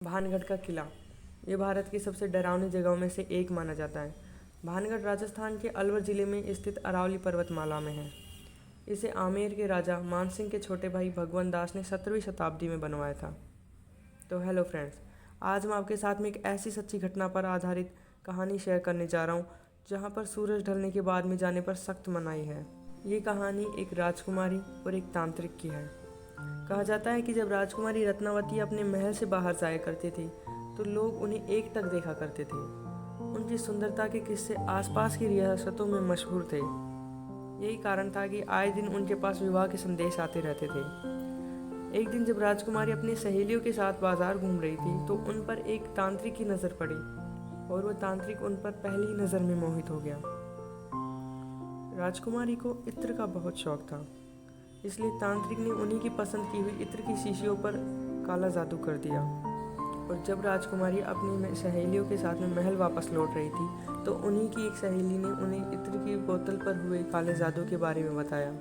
भानगढ़ का किला। ये भारत की सबसे डरावनी जगहों में से एक माना जाता है। भानगढ़ राजस्थान के अलवर ज़िले में स्थित अरावली पर्वतमाला में है। इसे आमेर के राजा मानसिंह के छोटे भाई भगवंत दास ने 17वीं शताब्दी में बनवाया था। तो हेलो फ्रेंड्स, आज मैं आपके साथ में एक ऐसी सच्ची घटना पर आधारित कहानी शेयर करने जा रहा हूँ जहाँ पर सूरज ढलने के बाद में जाने पर सख्त मनाही है। ये कहानी एक राजकुमारी और एक तांत्रिक की है। कहा जाता है कि जब राजकुमारी रत्नावती अपने महल से बाहर जाया करती थी तो लोग उन्हें एकटक देखा करते थे। उनकी सुंदरता के किस्से आसपास की रियासतों में मशहूर थे। यही कारण था कि आए दिन उनके पास विवाह के संदेश आते रहते थे। एक दिन जब राजकुमारी अपनी सहेलियों के साथ बाजार घूम रही थी तो उन पर एक तांत्रिक की नज़र पड़ी और वह तांत्रिक उन पर पहली नज़र में मोहित हो गया। राजकुमारी को इत्र का बहुत शौक था, इसलिए तांत्रिक ने उन्हीं की पसंद की हुई इत्र की शीशियों पर काला जादू कर दिया। और जब राजकुमारी अपनी सहेलियों के साथ में महल वापस लौट रही थी तो उन्हीं की एक सहेली ने उन्हें इत्र की बोतल पर हुए काले जादू के बारे में बताया,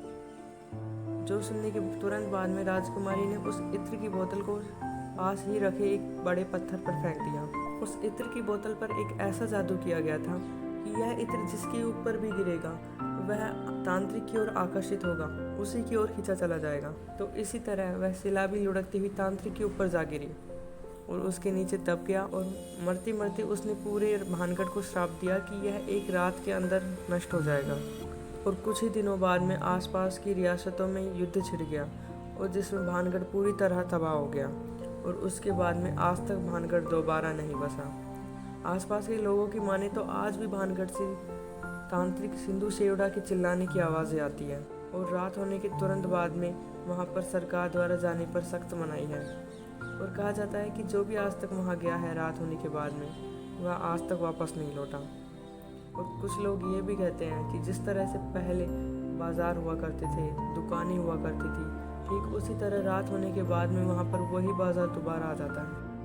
जो सुनने के तुरंत बाद में राजकुमारी ने उस इत्र की बोतल को पास ही रखे एक बड़े पत्थर पर फेंक दिया। उस इत्र की बोतल पर एक ऐसा जादू किया गया था कि यह इत्र जिसके ऊपर भी गिरेगा वह तांत्रिक की ओर आकर्षित होगा, उसी की ओर खींचा चला जाएगा। तो इसी तरह वह शिला भी लुढ़कती हुई तांत्रिक के ऊपर जा गिरी और उसके नीचे दब गया और मरते मरते उसने पूरे भानगढ़ को श्राप दिया कि यह एक रात के अंदर नष्ट हो जाएगा। और कुछ ही दिनों बाद में आसपास की रियासतों में युद्ध छिड़ गया और जिसमें भानगढ़ पूरी तरह तबाह हो गया और उसके बाद में आज तक भानगढ़ दोबारा नहीं बसा। आसपास के लोगों की माने तो आज भी भानगढ़ से तांत्रिक सिंधु शेवड़ा के चिल्लाने की आवाज़ें आती है और रात होने के तुरंत बाद में वहाँ पर सरकार द्वारा जाने पर सख्त मनाही है। और कहा जाता है कि जो भी आज तक वहाँ गया है रात होने के बाद में वह आज तक वापस नहीं लौटा। और कुछ लोग ये भी कहते हैं कि जिस तरह से पहले बाज़ार हुआ करते थे, दुकानें हुआ करती थी, ठीक उसी तरह रात होने के बाद में वहाँ पर वही बाज़ार दोबारा आ जाता है।